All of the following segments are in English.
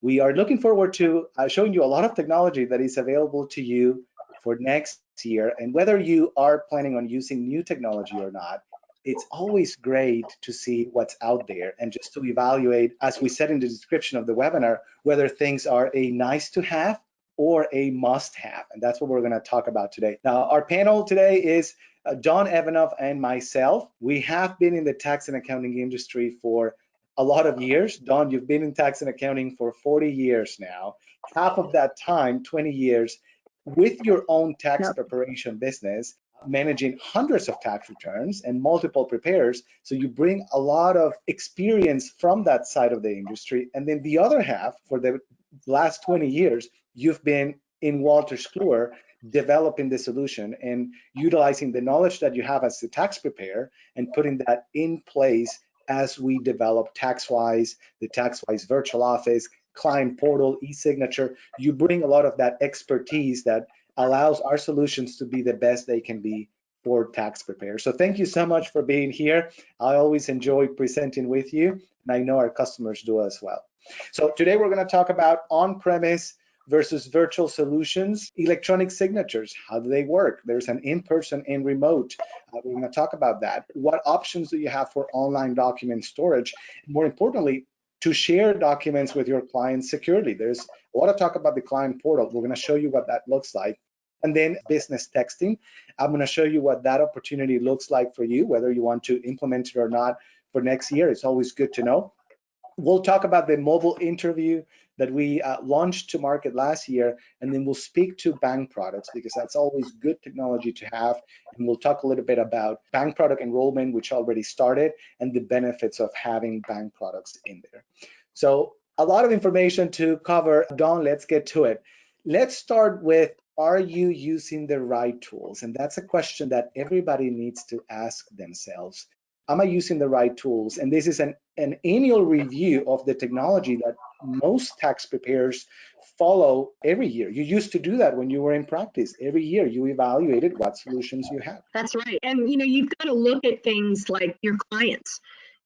We are looking forward to showing you a lot of technology that is available to you for next year. And whether you are planning on using new technology or not, it's always great to see what's out there and just to evaluate, as we said in the description of the webinar, whether things are a nice to have or a must have. And that's what we're going to talk about today. Now, our panel today is Don Evanoff and myself. We have been in the tax and accounting industry for a lot of years. Don, you've been in tax and accounting for 40 years now. Half of that time, 20 years, with your own tax preparation business, managing hundreds of tax returns and multiple preparers. So you bring a lot of experience from that side of the industry. And then the other half, for the last 20 years, you've been in Wolters Kluwer developing the solution and utilizing the knowledge that you have as a tax preparer and putting that in place as we develop TaxWise, the TaxWise virtual office, client portal, e-signature. You bring a lot of that expertise that allows our solutions to be the best they can be for tax preparers. So thank you so much for being here. I always enjoy presenting with you, and I know our customers do as well. So today we're going to talk about on-premise versus virtual solutions, electronic signatures. How do they work? There's an in-person and remote. We're going to talk about that. What options do you have for online document storage? More importantly, to share documents with your clients securely. There's a lot of talk about the client portal. We're going to show you what that looks like. And then business texting. I'm going to show you what that opportunity looks like for you, whether you want to implement it or not for next year. It's always good to know. We'll talk about the mobile interview that we launched to market last year, and then we'll speak to bank products because that's always good technology to have. And we'll talk a little bit about bank product enrollment, which already started, and the benefits of having bank products in there. So a lot of information to cover. Don, let's get to it. Let's start with, are you using the right tools? And that's a question that everybody needs to ask themselves. Am I using the right tools? And this is an annual review of the technology that most tax preparers follow every year. You used to do that when you were in practice. Every year you evaluated what solutions you have. That's right. And you've got to look at things like your clients.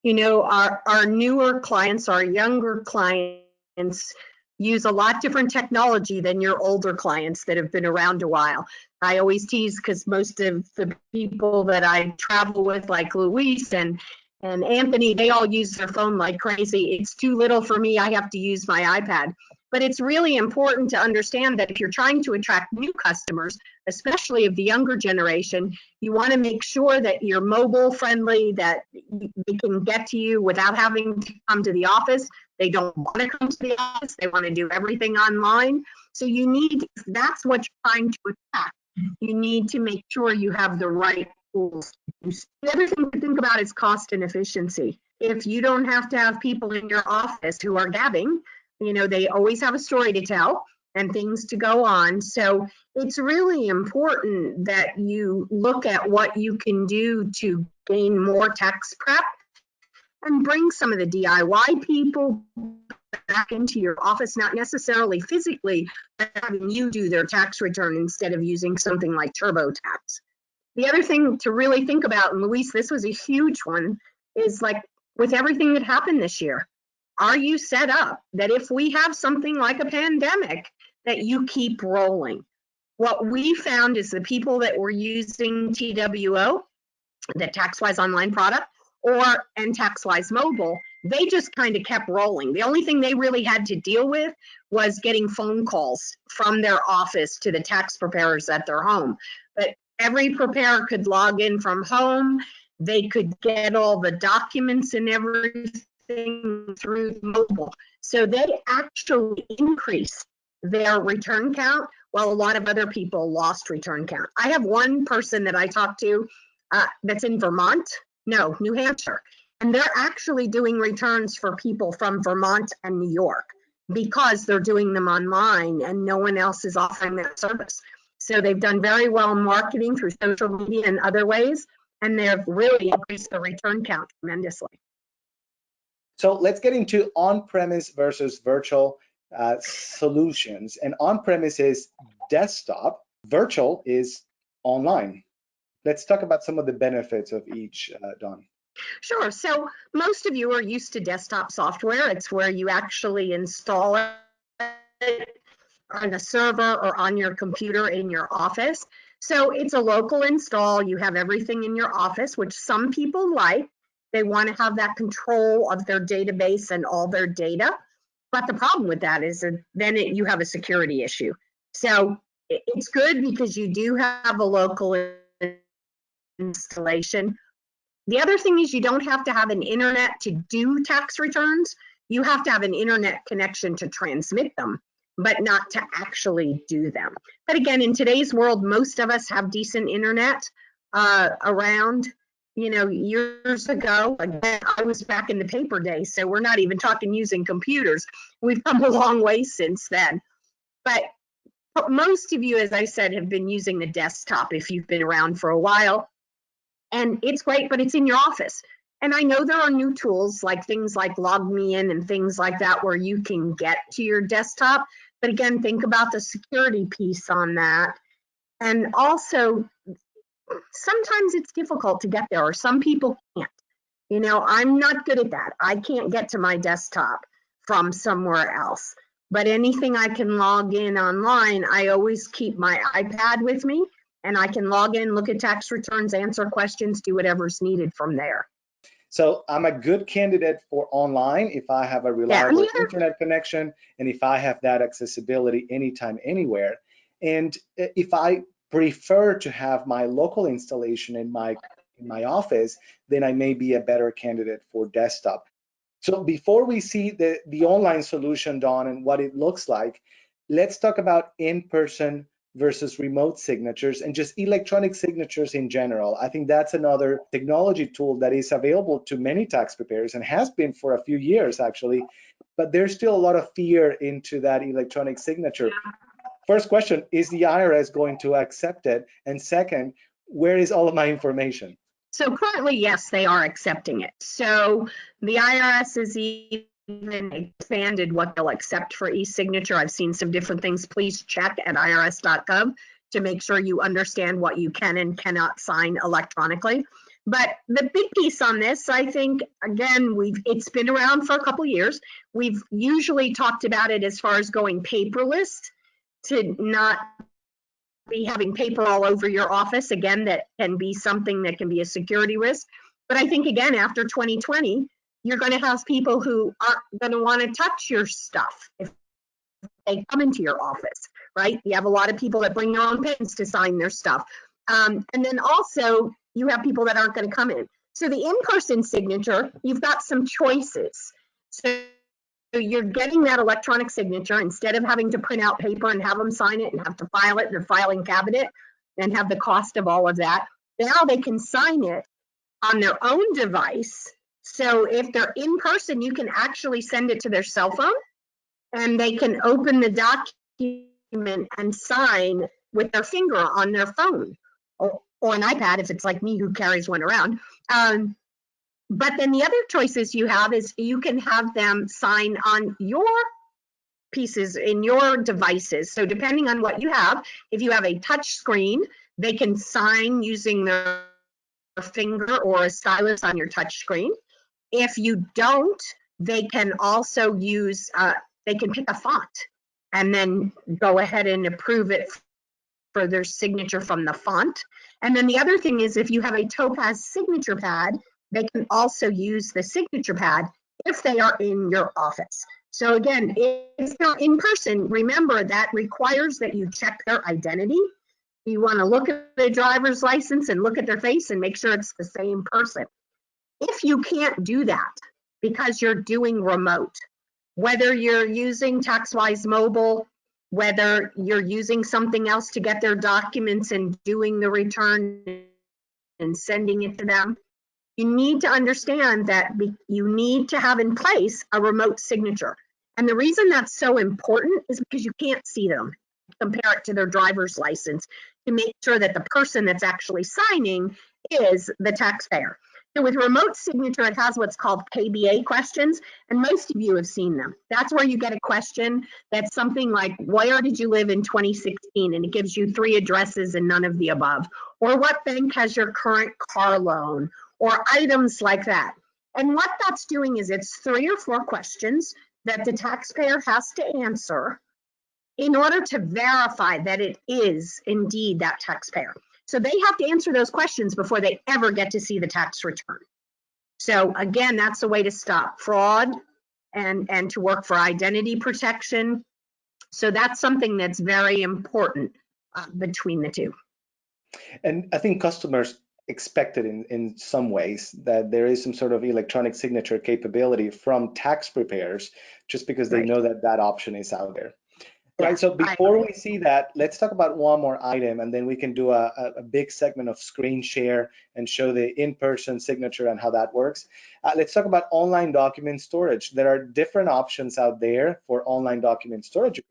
Our newer clients, our younger clients use a lot different technology than your older clients that have been around a while. I always tease because most of the people that I travel with, like Luis and Anthony, they all use their phone like crazy. It's too little for me. I have to use my iPad. But it's really important to understand that if you're trying to attract new customers, especially of the younger generation, you want to make sure that you're mobile friendly, that they can get to you without having to come to the office. They don't want to come to the office. They want to do everything online. So that's what you're trying to attract. You need to make sure you have the right tools. The other thing to think about is cost and efficiency. If you don't have to have people in your office who are gabbing, they always have a story to tell and things to go on. So it's really important that you look at what you can do to gain more tax prep and bring some of the DIY people back into your office, not necessarily physically, but having you do their tax return instead of using something like TurboTax. The other thing to really think about, and Luis, this was a huge one, is like with everything that happened this year, are you set up that if we have something like a pandemic, that you keep rolling? What we found is the people that were using TWO, the TaxWise online product, and TaxWise mobile, they just kind of kept rolling. The only thing they really had to deal with was getting phone calls from their office to the tax preparers at their home. But every preparer could log in from home. They could get all the documents and everything through mobile. So they actually increased their return count while a lot of other people lost return count. I have one person that I talked to that's in New Hampshire, and they're actually doing returns for people from Vermont and New York because they're doing them online and no one else is offering that service. So they've done very well marketing through social media and other ways, and they've really increased the return count tremendously. So let's get into on-premise versus virtual solutions. And on-premise is desktop, virtual is online. Let's talk about some of the benefits of each, Don. Sure. So most of you are used to desktop software. It's where you actually install it on a server or on your computer in your office. So it's a local install. You have everything in your office, which some people like. They want to have that control of their database and all their data. But the problem with that is that then you have a security issue. So it's good because you do have a local installation. The other thing is you don't have to have an internet to do tax returns. You have to have an internet connection to transmit them, but not to actually do them. But again, in today's world, most of us have decent internet around. You know, years ago, again, I was back in the paper days, so we're not even talking using computers. We've come a long way since then. But most of you, as I said, have been using the desktop if you've been around for a while. And it's great, but it's in your office. And I know there are new tools like things like Log Me In and things like that where you can get to your desktop. But again, think about the security piece on that. And also, sometimes it's difficult to get there, or some people can't. You know, I'm not good at that. I can't get to my desktop from somewhere else. But anything I can log in online, I always keep my iPad with me, and I can log in, look at tax returns, answer questions, do whatever's needed from there. So I'm a good candidate for online if I have a reliable internet connection and if I have that accessibility anytime, anywhere. And if I prefer to have my local installation in my office, then I may be a better candidate for desktop. So before we see the online solution, Dawn, and what it looks like, let's talk about in-person versus remote signatures and just electronic signatures in general. I think that's another technology tool that is available to many tax preparers and has been for a few years actually, but there's still a lot of fear into that electronic signature. First question, is the IRS going to accept it? And second, where is all of my information? So currently, yes, they are accepting it. So the IRS is even expanded what they'll accept for e-signature. I've seen some different things. Please check at irs.gov to make sure you understand what you can and cannot sign electronically. But the big piece on this, I think, again, it's been around for a couple years. We've usually talked about it as far as going paperless to not be having paper all over your office. Again, that can be something that can be a security risk. But I think, again, after 2020, you're going to have people who aren't going to want to touch your stuff if they come into your office, right? You have a lot of people that bring their own pens to sign their stuff. And then also, you have people that aren't going to come in. So the in-person signature, you've got some choices. So you're getting that electronic signature instead of having to print out paper and have them sign it and have to file it in their filing cabinet and have the cost of all of that. Now they can sign it on their own device. So if they're in person, you can actually send it to their cell phone and they can open the document and sign with their finger on their phone or an iPad if it's like me who carries one around. But then the other choices you have is you can have them sign on your pieces in your devices. So depending on what you have, if you have a touch screen, they can sign using their finger or a stylus on your touch screen. If you don't, they can also use, they can pick a font and then go ahead and approve it for their signature from the font. And then the other thing is if you have a Topaz signature pad, they can also use the signature pad if they are in your office. So again, if they're in person, remember that requires that you check their identity. You want to look at their driver's license and look at their face and make sure it's the same person. If you can't do that because you're doing remote, whether you're using TaxWise Mobile, whether you're using something else to get their documents and doing the return and sending it to them, you need to understand that you need to have in place a remote signature. And the reason that's so important is because you can't see them. Compare it to their driver's license to make sure that the person that's actually signing is the taxpayer. So with remote signature, it has what's called KBA questions, and most of you have seen them. That's where you get a question that's something like, where did you live in 2016? And it gives you 3 addresses and none of the above. Or what bank has your current car loan? or items like that. And what that's doing is it's 3 or 4 questions that the taxpayer has to answer in order to verify that it is indeed that taxpayer. So they have to answer those questions before they ever get to see the tax return. So again, that's a way to stop fraud and to work for identity protection. So that's something that's very important between the two. And I think customers expect it in some ways that there is some sort of electronic signature capability from tax preparers, just because they Right. know that that option is out there. Yeah, Right, so before we see that, let's talk about one more item, and then we can do a big segment of screen share and show the in-person signature and how that works. Let's talk about online document storage. There are different options out there for online document storage.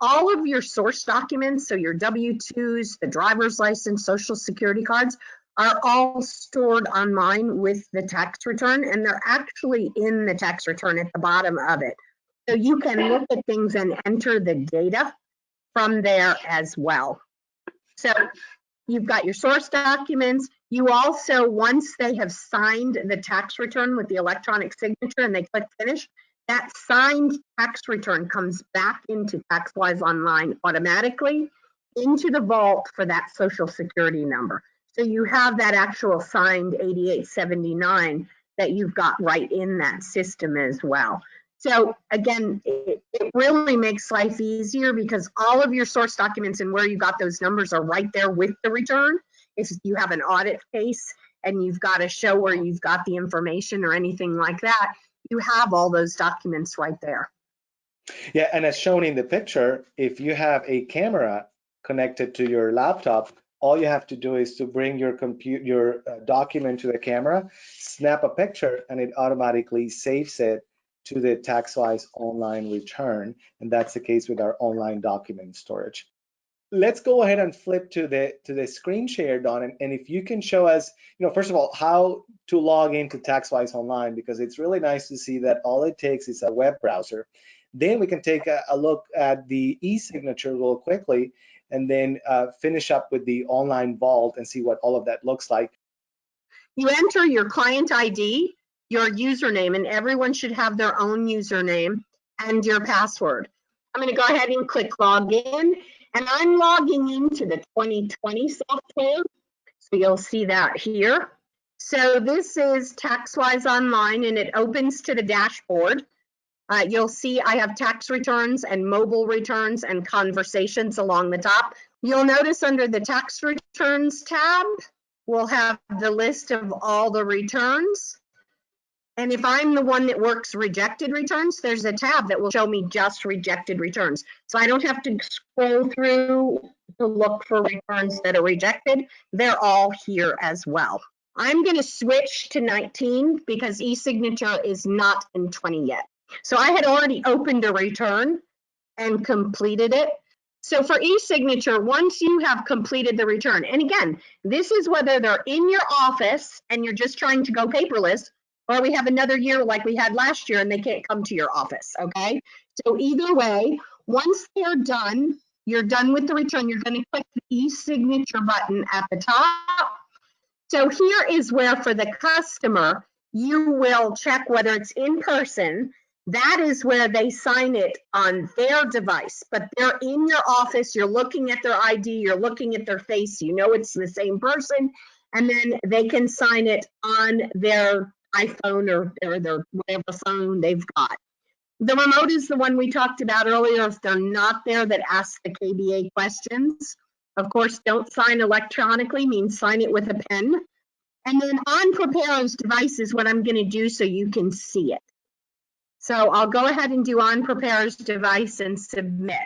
All of your source documents, so your W-2s, the driver's license, social security cards, are all stored online with the tax return, and they're actually in the tax return at the bottom of it. So you can look at things and enter the data from there as well. So you've got your source documents. You also, once they have signed the tax return with the electronic signature and they click finish, that signed tax return comes back into TaxWise Online automatically into the vault for that social security number. So you have that actual signed 8879 that you've got right in that system as well. So again, it really makes life easier because all of your source documents and where you got those numbers are right there with the return. If you have an audit case and you've got to show where you've got the information or anything like that, you have all those documents right there. Yeah, and as shown in the picture, if you have a camera connected to your laptop, all you have to do is to bring your document to the camera, snap a picture, and it automatically saves it to the TaxWise online return. And that's the case with our online document storage. Let's go ahead and flip to the screen share, Don, and if you can show us, first of all, how to log into TaxWise Online, because it's really nice to see that all it takes is a web browser. Then we can take a look at the e-signature real quickly, and then finish up with the online vault and see what all of that looks like. You enter your client ID, your username, and everyone should have their own username and your password. I'm going to go ahead and click login, and I'm logging into the 2020 software. So you'll see that here. So this is TaxWise Online, and it opens to the dashboard. You'll see I have tax returns and mobile returns and conversations along the top. You'll notice under the tax returns tab, we'll have the list of all the returns. And if I'm the one that works rejected returns, there's a tab that will show me just rejected returns. So I don't have to scroll through to look for returns that are rejected. They're all here as well. I'm going to switch to 19 because e-signature is not in 20 yet. So I had already opened a return and completed it. So for e-signature, once you have completed the return, and again, this is whether they're in your office and you're just trying to go paperless, or we have another year like we had last year and they can't come to your office, okay? So either way, once they're done, you're done with the return, you're going to click the e-signature button at the top. So here is where for the customer, you will check whether it's in person. That is where they sign it on their device, but they're in your office, you're looking at their ID, you're looking at their face, you know it's the same person, and then they can sign it on their iPhone or their whatever phone they've got. The remote is the one we talked about earlier. If they're not there, that asks the KBA questions. Of course, don't sign electronically, means sign it with a pen. And then on Preparer's device is what I'm going to do so you can see it. So I'll go ahead and do on Preparer's device and submit.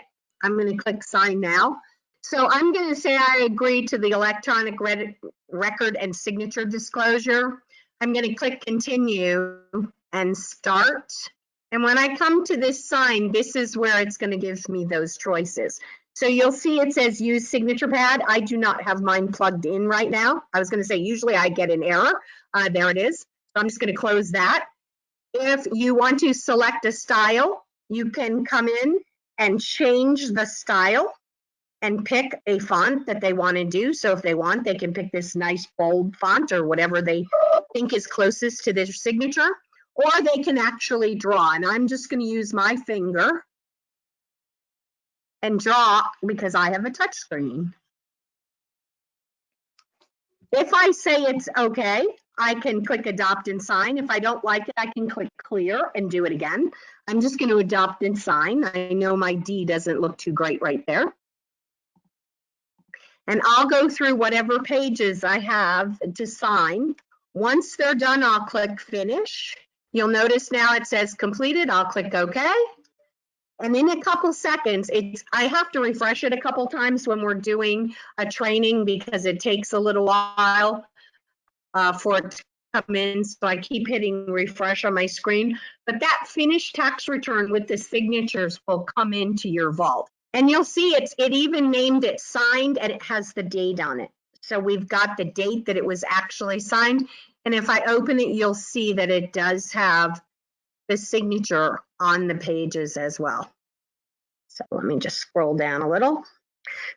I'm going to click sign now. So I'm going to say I agree to the electronic record and signature disclosure. I'm going to click continue and start. And when I come to this sign, this is where it's going to give me those choices. So you'll see it says use signature pad. I do not have mine plugged in right now. I was going to say usually I get an error. There it is. So I'm just going to close that. If you want to select a style, you can come in and change the style. and pick a font that they want to do. So if they want, they can pick this nice bold font or whatever they think is closest to their signature, or they can actually draw. And I'm just going to use my finger and draw because I have a touch screen. If I say it's okay, I can click adopt and sign. If I don't like it, I can click clear and do it again. I'm just going to adopt and sign. I know my D doesn't look too great right there. And I'll go through whatever pages I have to sign. Once they're done, I'll click finish. You'll notice now it says completed. I'll click OK. And in a couple seconds, I have to refresh it a couple times when we're doing a training because it takes a little while for it to come in. So I keep hitting refresh on my screen. But that finished tax return with the signatures will come into your vault. And you'll see it even named it signed, and it has the date on it. So we've got the date that it was actually signed. And if I open it, you'll see that it does have the signature on the pages as well. So let me just scroll down a little.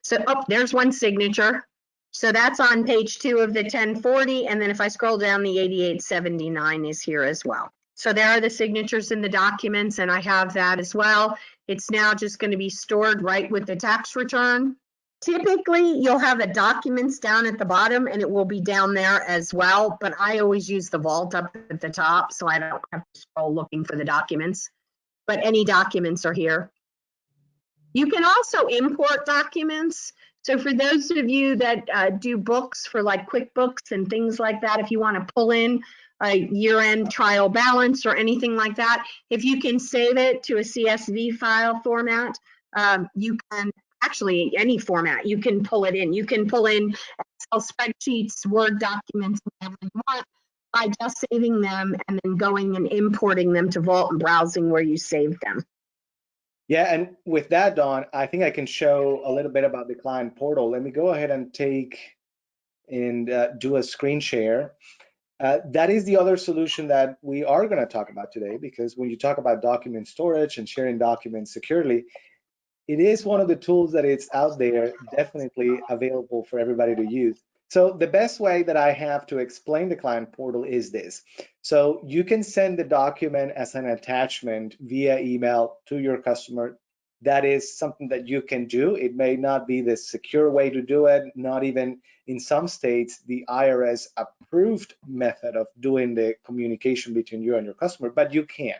So, oh, there's one signature. So that's on page 2 of the 1040. And then if I scroll down, the 8879 is here as well. So there are the signatures in the documents, and I have that as well. It's now just going to be stored right with the tax return. Typically, you'll have the documents down at the bottom, and it will be down there as well. But I always use the vault up at the top, so I don't have to scroll looking for the documents. But any documents are here. You can also import documents. So for those of you that do books for like QuickBooks and things like that, if you want to pull in a year-end trial balance or anything like that, if you can save it to a CSV file format, you can actually any format, you can pull it in. You can pull in Excel spreadsheets, Word documents, whatever you want by just saving them and then going and importing them to Vault and browsing where you saved them. Yeah, and with that, Dawn, I think I can show a little bit about the client portal. Let me go ahead and take and do a screen share. That is the other solution that we are going to talk about today, because when you talk about document storage and sharing documents securely, it is one of the tools that it's out there, definitely available for everybody to use. So the best way that I have to explain the client portal is this. So you can send the document as an attachment via email to your customer. That is something that you can do. It may not be the secure way to do it, not even in some states the IRS approved method of doing the communication between you and your customer, but you can.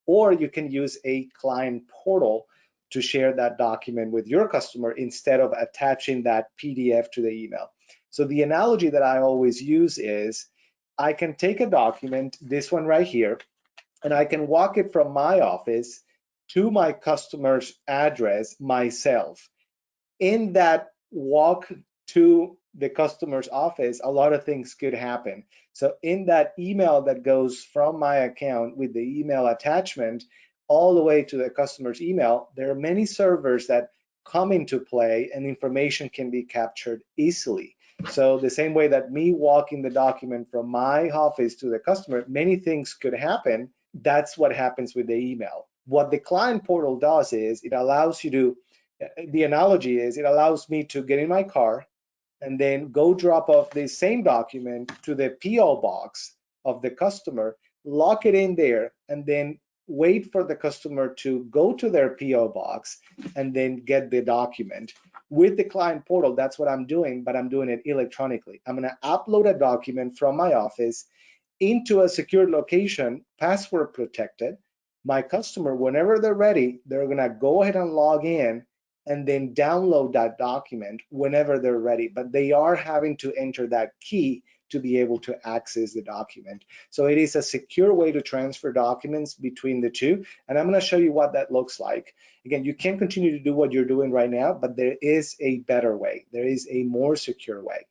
Or you can use a client portal to share that document with your customer instead of attaching that PDF to the email. So the analogy that I always use is I can take a document, this one right here, and I can walk it from my office to my customer's address myself. In that walk to the customer's office, a lot of things could happen. So in that email that goes from my account with the email attachment all the way to the customer's email, there are many servers that come into play and information can be captured easily. So the same way that me walking the document from my office to the customer, many things could happen. That's what happens with the email. What the client portal does is it allows you to, the analogy is it allows me to get in my car and then go drop off the same document to the PO box of the customer, lock it in there, and then wait for the customer to go to their PO box and then get the document. With the client portal, that's what I'm doing, but I'm doing it electronically. I'm going to upload a document from my office into a secure location, password protected. My customer, whenever they're ready, they're going to go ahead and log in and then download that document whenever they're ready. But they are having to enter that key to be able to access the document. So it is a secure way to transfer documents between the two. And I'm going to show you what that looks like. Again, you can continue to do what you're doing right now, but there is a better way. There is a more secure way.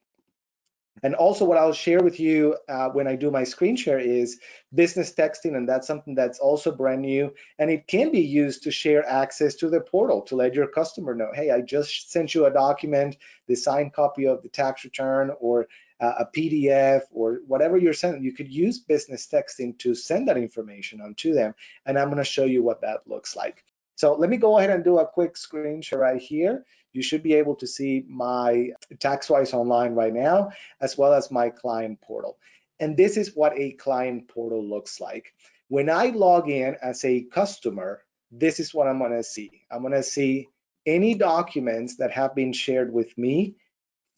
And also what I'll share with you when I do my screen share is business texting, and that's something that's also brand new, and it can be used to share access to the portal to let your customer know, hey, I just sent you a document, the signed copy of the tax return, or a PDF, or whatever you're sending. You could use business texting to send that information on to them, and I'm going to show you what that looks like. So let me go ahead and do a quick screen share right here. You should be able to see my TaxWise online right now, as well as my client portal. And this is what a client portal looks like. When I log in as a customer, this is what I'm going to see. I'm going to see any documents that have been shared with me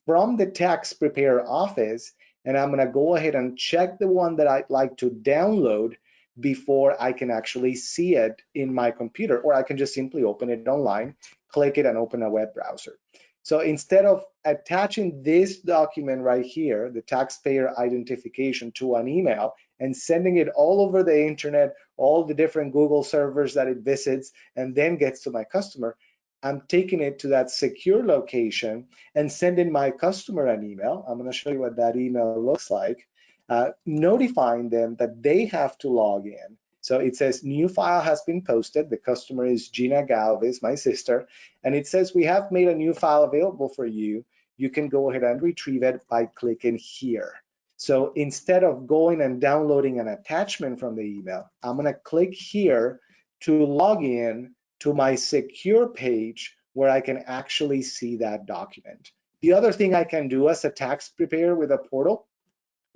from the tax preparer office, and I'm going to go ahead and check the one that I'd like to download before I can actually see it in my computer, or I can just simply open it online, click it, and open a web browser. So instead of attaching this document right here, the taxpayer identification, to an email and sending it all over the internet, all the different Google servers that it visits, and then gets to my customer, I'm taking it to that secure location and sending my customer an email. I'm going to show you what that email looks like, notifying them that they have to log in. So it says new file has been posted. The customer is Gina Galvez, my sister, and it says we have made a new file available for you. You can go ahead and retrieve it by clicking here. So instead of going and downloading an attachment from the email, I'm going to click here to log in to my secure page where I can actually see that document. The other thing I can do as a tax preparer with a portal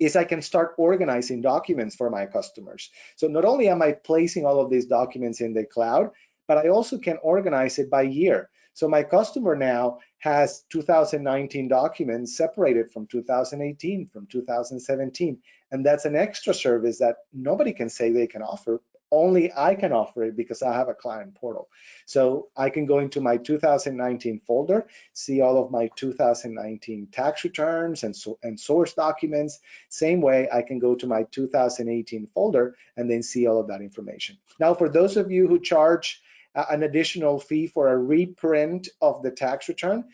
is I can start organizing documents for my customers. So not only am I placing all of these documents in the cloud, but I also can organize it by year. So my customer now has 2019 documents separated from 2018, from 2017, and that's an extra service that nobody can say they can offer. Only I can offer it because I have a client portal. So I can go into my 2019 folder, see all of my 2019 tax returns and source documents. Same way, I can go to my 2018 folder and then see all of that information. Now, for those of you who charge an additional fee for a reprint of the tax return,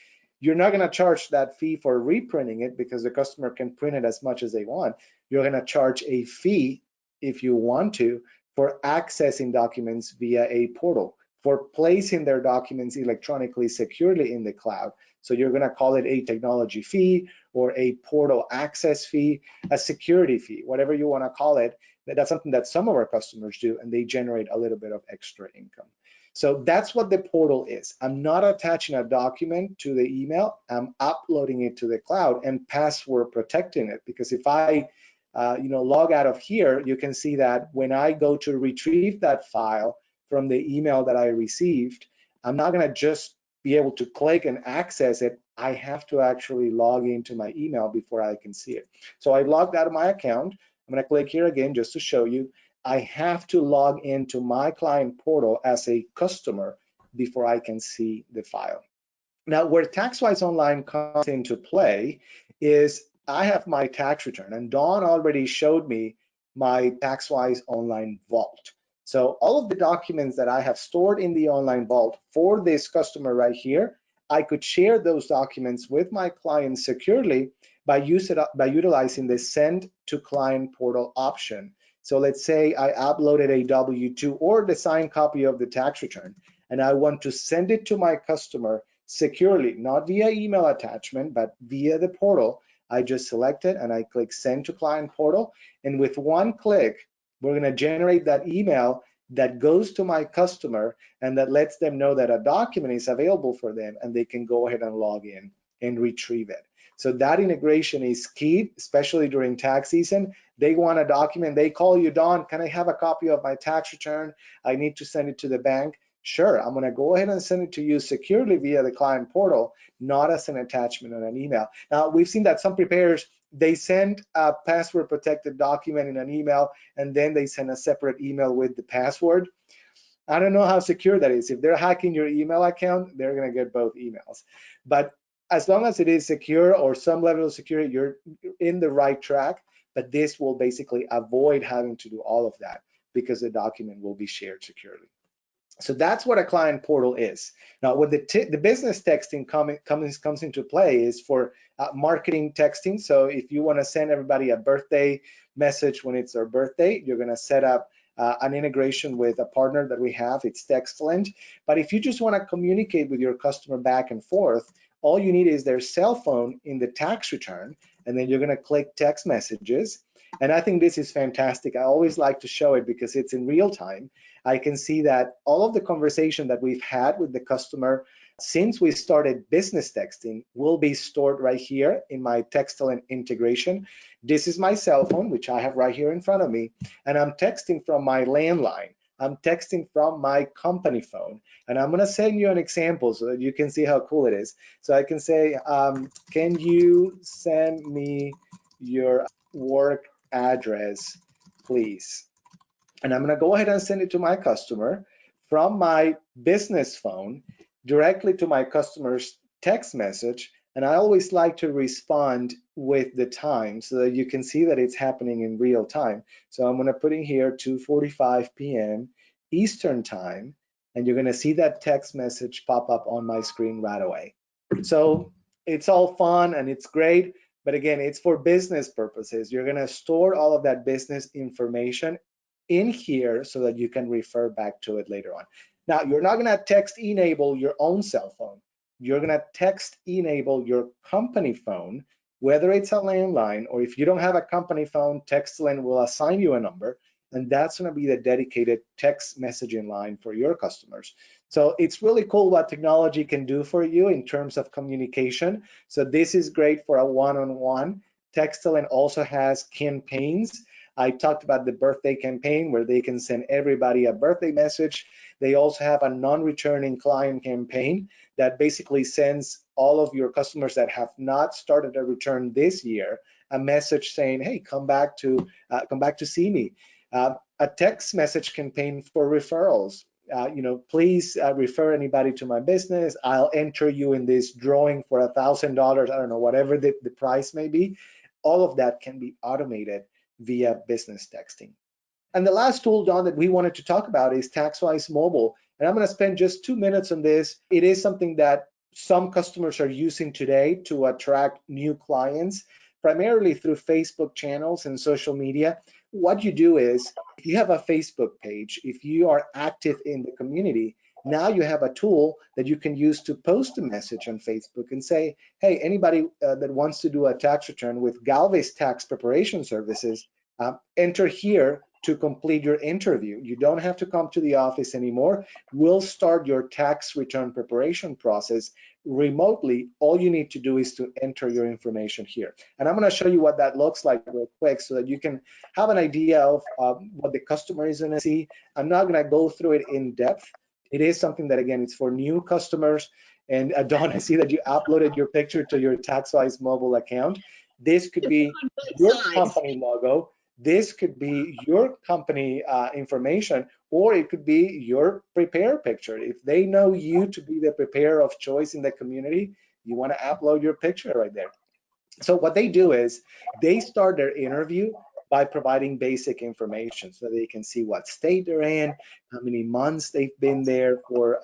you're not going to charge that fee for reprinting it because the customer can print it as much as they want. You're going to charge a fee, if you want to, for accessing documents via a portal, for placing their documents electronically securely in the cloud. So you're going to call it a technology fee or a portal access fee, a security fee, whatever you want to call it. That's something that some of our customers do, and they generate a little bit of extra income. So that's what the portal is. I'm not attaching a document to the email. I'm uploading it to the cloud and password protecting it, because if I log out of here, you can see that when I go to retrieve that file from the email that I received, I'm not going to just be able to click and access it. I have to actually log into my email before I can see it. So I logged out of my account. I'm going to click here again just to show you. I have to log into my client portal as a customer before I can see the file. Now, where TaxWise Online comes into play is I have my tax return, and Dawn already showed me my TaxWise Online Vault. So all of the documents that I have stored in the online vault for this customer right here, I could share those documents with my client securely by utilizing the Send to Client Portal option. So let's say I uploaded a W-2 or the signed copy of the tax return, and I want to send it to my customer securely, not via email attachment, but via the portal. I just select it and I click Send to Client Portal. And with one click, we're going to generate that email that goes to my customer and that lets them know that a document is available for them and they can go ahead and log in and retrieve it. So that integration is key, especially during tax season. They want a document, they call you, Don, can I have a copy of my tax return? I need to send it to the bank. Sure, I'm going to go ahead and send it to you securely via the client portal, not as an attachment on an email. Now, we've seen that some preparers, they send a password protected document in an email, and then they send a separate email with the password. I don't know how secure that is. If they're hacking your email account, they're going to get both emails. But as long as it is secure or some level of security, you're in the right track. But this will basically avoid having to do all of that because the document will be shared securely. So that's what a client portal is. Now, what the business texting comes into play is for marketing texting. So if you want to send everybody a birthday message when it's their birthday, you're going to set up an integration with a partner that we have. It's Textland. But if you just want to communicate with your customer back and forth, all you need is their cell phone in the tax return, and then you're going to click text messages. And I think this is fantastic. I always like to show it because it's in real time. I can see that all of the conversation that we've had with the customer since we started business texting will be stored right here in my Textalent integration. This is my cell phone, which I have right here in front of me, and I'm texting from my landline. I'm texting from my company phone, and I'm going to send you an example so that you can see how cool it is. So I can say, can you send me your work address, please? And I'm going to go ahead and send it to my customer from my business phone directly to my customer's text message. And I always like to respond with the time so that you can see that it's happening in real time. So I'm going to put in here 2:45 p.m. Eastern time, and you're going to see that text message pop up on my screen right away. So it's all fun and it's great, but again, it's for business purposes. You're going to store all of that business information in here so that you can refer back to it later on. Now, you're not going to text enable your own cell phone. You're going to text enable your company phone, whether it's a landline or if you don't have a company phone, Textalent will assign you a number, and that's going to be the dedicated text messaging line for your customers. So it's really cool what technology can do for you in terms of communication. So this is great for a one-on-one. Textalent also has campaigns. I talked about the birthday campaign where they can send everybody a birthday message. They also have a non-returning client campaign that basically sends all of your customers that have not started a return this year a message saying, "Hey, come back to see me." A text message campaign for referrals. Please refer anybody to my business. I'll enter you in this drawing for $1,000. I don't know, whatever the price may be. All of that can be automated via business texting. And the last tool, Don, that we wanted to talk about is TaxWise Mobile. And I'm going to spend just 2 minutes on this. It is something that some customers are using today to attract new clients, primarily through Facebook channels and social media. What you do is, if you have a Facebook page, if you are active in the community, now you have a tool that you can use to post a message on Facebook and say, hey, anybody that wants to do a tax return with Galvez Tax Preparation Services, enter here to complete your interview. You don't have to come to the office anymore. We'll start your tax return preparation process remotely. All you need to do is to enter your information here. And I'm going to show you what that looks like real quick so that you can have an idea of what the customer is going to see. I'm not going to go through it in depth. It is something that, again, it's for new customers. And Dawn, I see that you uploaded your picture to your TaxWise mobile account. This could be your company logo. This could be your company information, or it could be your prepare picture. If they know you to be the preparer of choice in the community, you want to upload your picture right there. So what they do is they start their interview by providing basic information so they can see what state they're in, how many months they've been there for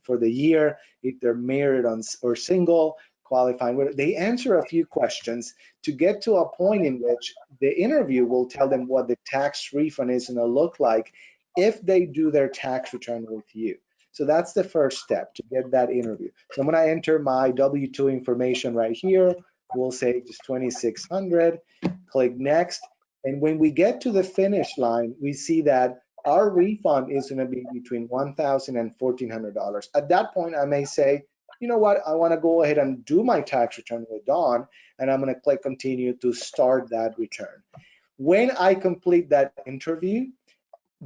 the year, if they're married or single, qualifying. They answer a few questions to get to a point in which the interview will tell them what the tax refund is going to look like if they do their tax return with you. So that's the first step to get that interview. So I'm going to enter my W-2 information right here. We'll say just 2,600, click next. And when we get to the finish line, we see that our refund is going to be between $1,000 and $1,400. At that point, I may say, you know what, I want to go ahead and do my tax return with Dawn, and I'm going to click continue to start that return. When I complete that interview,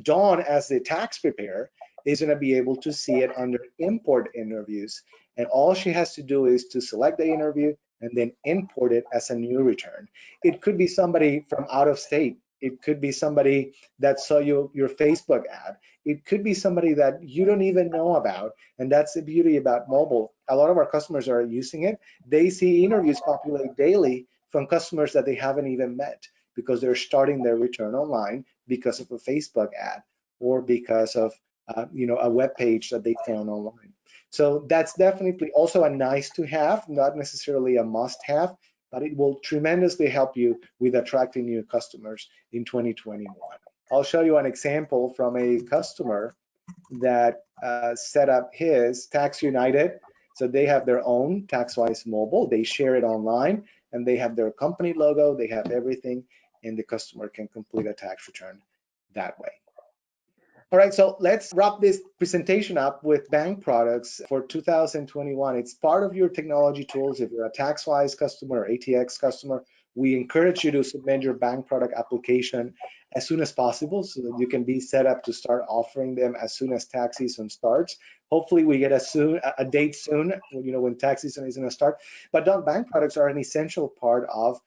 Dawn, as the tax preparer, is going to be able to see it under import interviews. And all she has to do is to select the interview and then import it as a new return. It could be somebody from out of state. It could be somebody that saw your Facebook ad. It could be somebody that you don't even know about. And that's the beauty about mobile. A lot of our customers are using it. They see interviews populate daily from customers that they haven't even met because they're starting their return online because of a Facebook ad or because of a web page that they found online. So that's definitely also a nice to have, not necessarily a must have, but it will tremendously help you with attracting new customers in 2021. I'll show you an example from a customer that set up his Tax United. So they have their own TaxWise mobile, they share it online, and they have their company logo, they have everything. and the customer can complete a tax return that way. All right, so let's wrap this presentation up with bank products for 2021. It's part of your technology tools. If you're a TaxWise customer or ATX customer, we encourage you to submit your bank product application as soon as possible so that you can be set up to start offering them as soon as tax season starts. Hopefully we get a date soon, when tax season is going to start. But bank products are an essential part of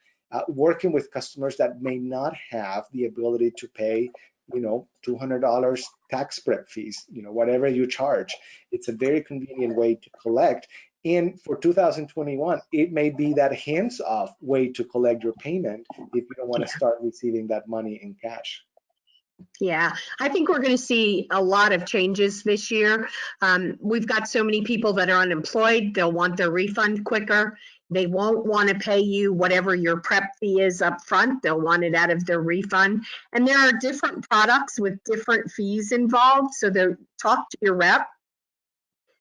working with customers that may not have the ability to pay $200 tax prep fees, whatever you charge. It's a very convenient way to collect. And for 2021, it may be that hands-off way to collect your payment if you don't want to start receiving that money in cash. Yeah, I think we're going to see a lot of changes this year. We've got so many people that are unemployed. They'll want their refund quicker. They won't want to pay you whatever your prep fee is up front. They'll want it out of their refund. And there are different products with different fees involved. So talk to your rep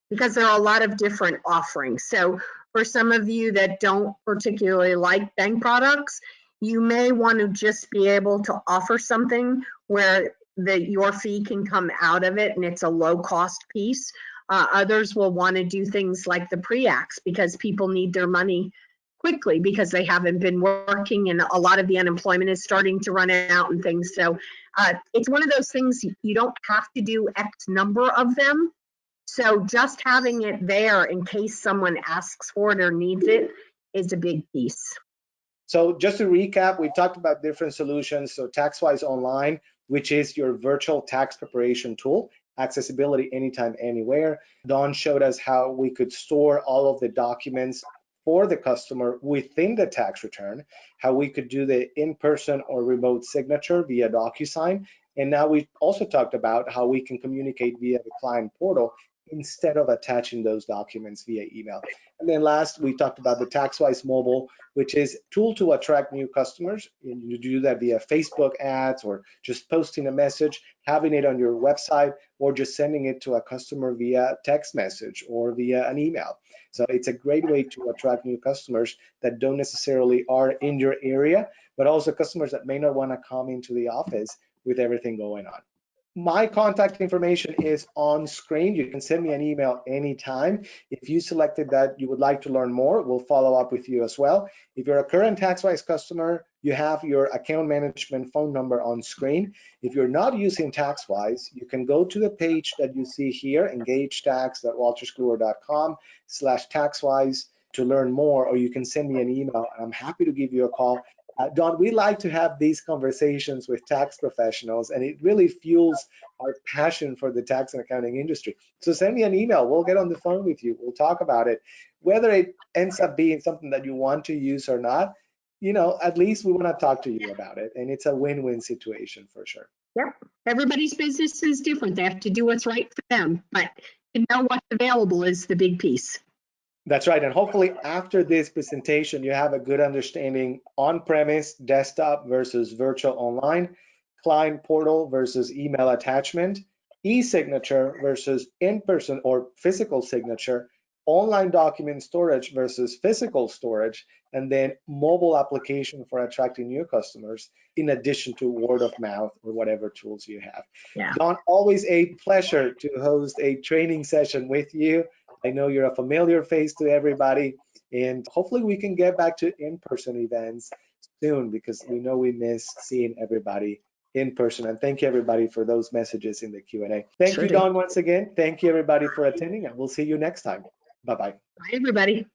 because there are a lot of different offerings. So for some of you that don't particularly like bank products, you may want to just be able to offer something where your fee can come out of it and it's a low cost piece. Others will want to do things like the pre-acts because people need their money quickly because they haven't been working and a lot of the unemployment is starting to run out and things. So it's one of those things you don't have to do X number of them. So just having it there in case someone asks for it or needs it is a big piece. So just to recap, we talked about different solutions. So TaxWise Online, which is your virtual tax preparation tool, accessibility anytime, anywhere. Dawn showed us how we could store all of the documents for the customer within the tax return, how we could do the in-person or remote signature via DocuSign. And now we also talked about how we can communicate via the client portal instead of attaching those documents via email. And then last, we talked about the TaxWise Mobile, which is a tool to attract new customers. You do that via Facebook ads or just posting a message, having it on your website, or just sending it to a customer via text message or via an email. So it's a great way to attract new customers that don't necessarily are in your area, but also customers that may not want to come into the office with everything going on. My contact information is on screen. You can send me an email anytime. If you selected that you would like to learn more, we'll follow up with you as well. If you're a current TaxWise customer, you have your account management phone number on screen. If you're not using TaxWise, you can go to the page that you see here, engagetax.wolterskluwer.com/TaxWise to learn more, or you can send me an email. I'm happy to give you a call. Dawn, we like to have these conversations with tax professionals, and it really fuels our passion for the tax and accounting industry. So send me an email. We'll get on the phone with you. We'll talk about it. Whether it ends up being something that you want to use or not, at least we want to talk to you about it. And it's a win-win situation for sure. Yep. Everybody's business is different. They have to do what's right for them. But to know what's available is the big piece. That's right. And hopefully after this presentation, you have a good understanding on-premise, desktop versus virtual online, client portal versus email attachment, e-signature versus in-person or physical signature, online document storage versus physical storage, and then mobile application for attracting new customers, in addition to word of mouth or whatever tools you have. Yeah. Dawn, always a pleasure to host a training session with you. I know you're a familiar face to everybody, and hopefully we can get back to in-person events soon because we know we miss seeing everybody in person. And thank you everybody for those messages in the Q&A. Thank you, Dawn, once again. Thank you everybody for attending, and we'll see you next time. Bye-bye. Bye, everybody.